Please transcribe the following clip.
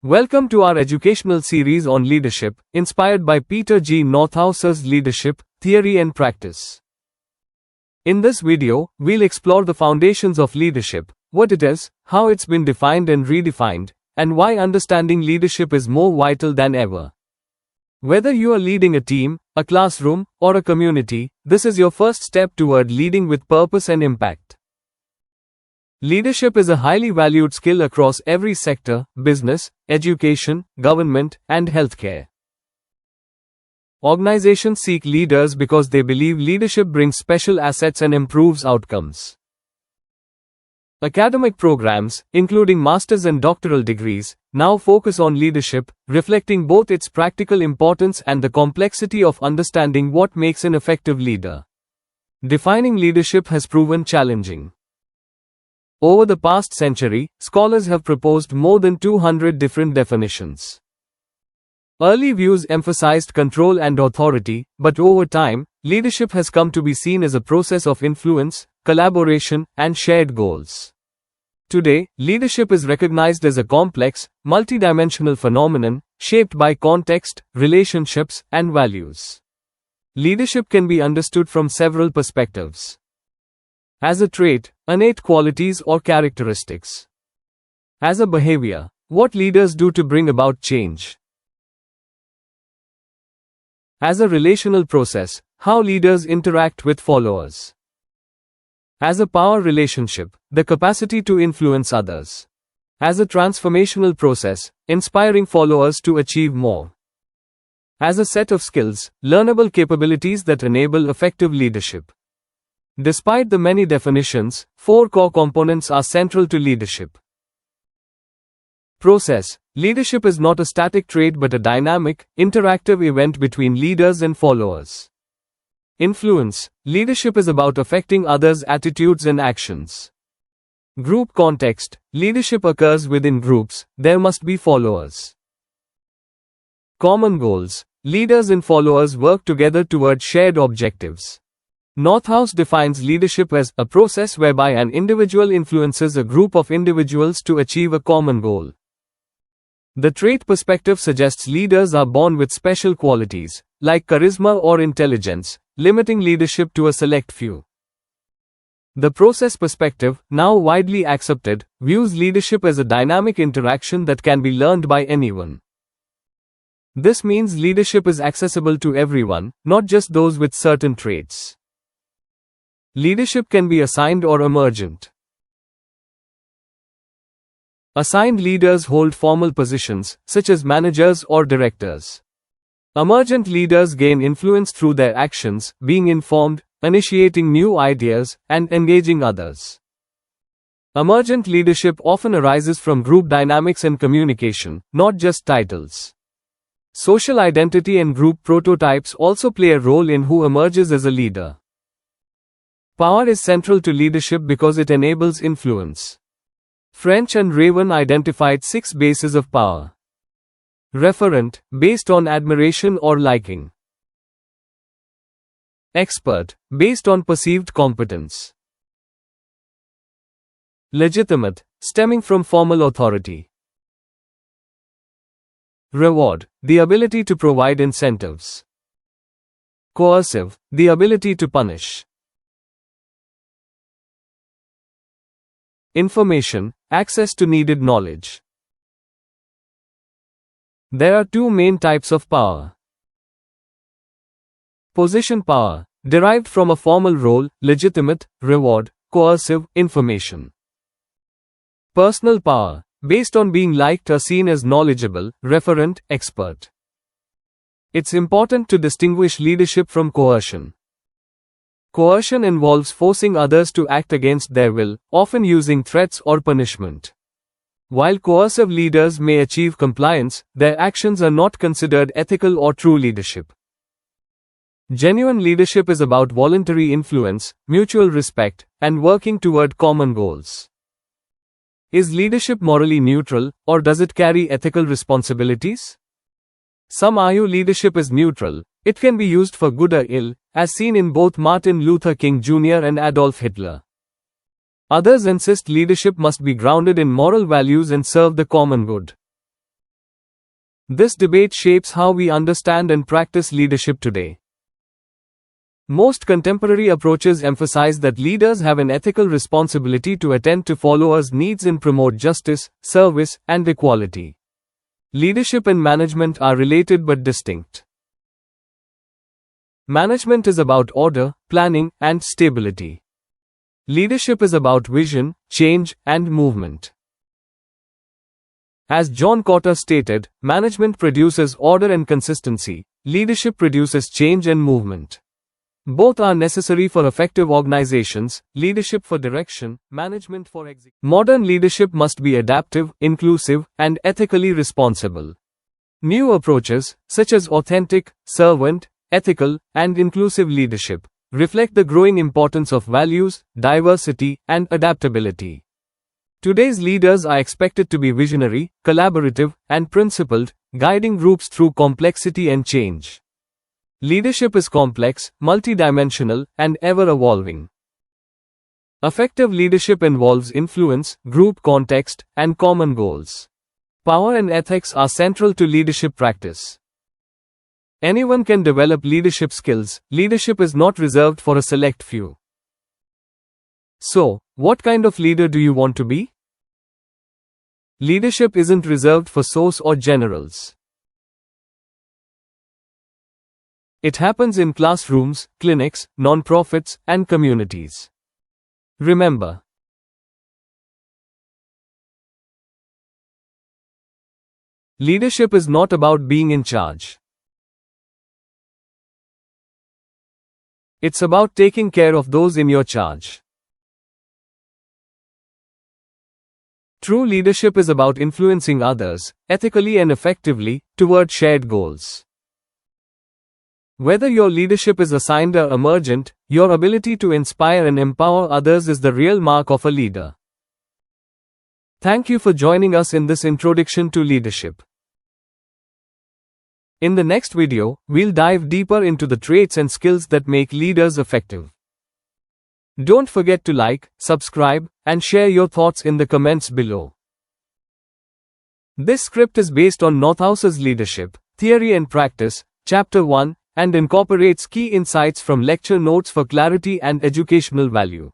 Welcome to our educational series on leadership, inspired by Peter G. Northouse's Leadership, Theory and Practice. In this video, we'll explore the foundations of leadership, what it is, how it's been defined and redefined, and why understanding leadership is more vital than ever. Whether you are leading a team, a classroom, or a community, this is your first step toward leading with purpose and impact. Leadership is a highly valued skill across every sector: business, education, government, and healthcare. Organizations seek leaders because they believe leadership brings special assets and improves outcomes. Academic programs, including master's and doctoral degrees, now focus on leadership, reflecting both its practical importance and the complexity of understanding what makes an effective leader. Defining leadership has proven challenging. Over the past century, scholars have proposed more than 200 different definitions. Early views emphasized control and authority, but over time, leadership has come to be seen as a process of influence, collaboration, and shared goals. Today, leadership is recognized as a complex, multidimensional phenomenon, shaped by context, relationships, and values. Leadership can be understood from several perspectives. As a trait, innate qualities or characteristics. As a behavior, what leaders do to bring about change. As a relational process, how leaders interact with followers. As a power relationship, the capacity to influence others. As a transformational process, inspiring followers to achieve more. As a set of skills, learnable capabilities that enable effective leadership. Despite the many definitions, 4 core components are central to leadership. Process. Leadership is not a static trait but a dynamic, interactive event between leaders and followers. Influence. Leadership is about affecting others' attitudes and actions. Group context. Leadership occurs within groups, there must be followers. Common goals. Leaders and followers work together toward shared objectives. Northouse defines leadership as a process whereby an individual influences a group of individuals to achieve a common goal. The trait perspective suggests leaders are born with special qualities, like charisma or intelligence, limiting leadership to a select few. The process perspective, now widely accepted, views leadership as a dynamic interaction that can be learned by anyone. This means leadership is accessible to everyone, not just those with certain traits. Leadership can be assigned or emergent. Assigned leaders hold formal positions, such as managers or directors. Emergent leaders gain influence through their actions, being informed, initiating new ideas, and engaging others. Emergent leadership often arises from group dynamics and communication, not just titles. Social identity and group prototypes also play a role in who emerges as a leader. Power is central to leadership because it enables influence. French and Raven identified 6 bases of power. Referent, based on admiration or liking. Expert, based on perceived competence. Legitimate, stemming from formal authority. Reward, the ability to provide incentives. Coercive, the ability to punish. Information, access to needed knowledge. There are 2 main types of power. Position power, derived from a formal role, legitimate, reward, coercive, information. Personal power, based on being liked or seen as knowledgeable, referent, expert. It's important to distinguish leadership from coercion. Coercion involves forcing others to act against their will, often using threats or punishment. While coercive leaders may achieve compliance, their actions are not considered ethical or true leadership. Genuine leadership is about voluntary influence, mutual respect, and working toward common goals. Is leadership morally neutral, or does it carry ethical responsibilities? Some argue leadership is neutral. It can be used for good or ill, as seen in both Martin Luther King Jr. and Adolf Hitler. Others insist leadership must be grounded in moral values and serve the common good. This debate shapes how we understand and practice leadership today. Most contemporary approaches emphasize that leaders have an ethical responsibility to attend to followers' needs and promote justice, service, and equality. Leadership and management are related but distinct. Management is about order, planning, and stability. Leadership is about vision, change, and movement. As John Cotter stated, management produces order and consistency, leadership produces change and movement. Both are necessary for effective organizations, leadership for direction, management for execution. Modern leadership must be adaptive, inclusive, and ethically responsible. New approaches, such as authentic, servant, ethical, and inclusive leadership, reflect the growing importance of values, diversity, and adaptability. Today's leaders are expected to be visionary, collaborative, and principled, guiding groups through complexity and change. Leadership is complex, multidimensional, and ever-evolving. Effective leadership involves influence, group context, and common goals. Power and ethics are central to leadership practice. Anyone can develop leadership skills. Leadership is not reserved for a select few. So, what kind of leader do you want to be? Leadership isn't reserved for source or generals. It happens in classrooms, clinics, non-profits, and communities. Remember, leadership is not about being in charge. It's about taking care of those in your charge. True leadership is about influencing others, ethically and effectively, toward shared goals. Whether your leadership is assigned or emergent, your ability to inspire and empower others is the real mark of a leader. Thank you for joining us in this introduction to leadership. In the next video, we'll dive deeper into the traits and skills that make leaders effective. Don't forget to like, subscribe, and share your thoughts in the comments below. This script is based on Northouse's Leadership, Theory and Practice, Chapter 1, and incorporates key insights from lecture notes for clarity and educational value.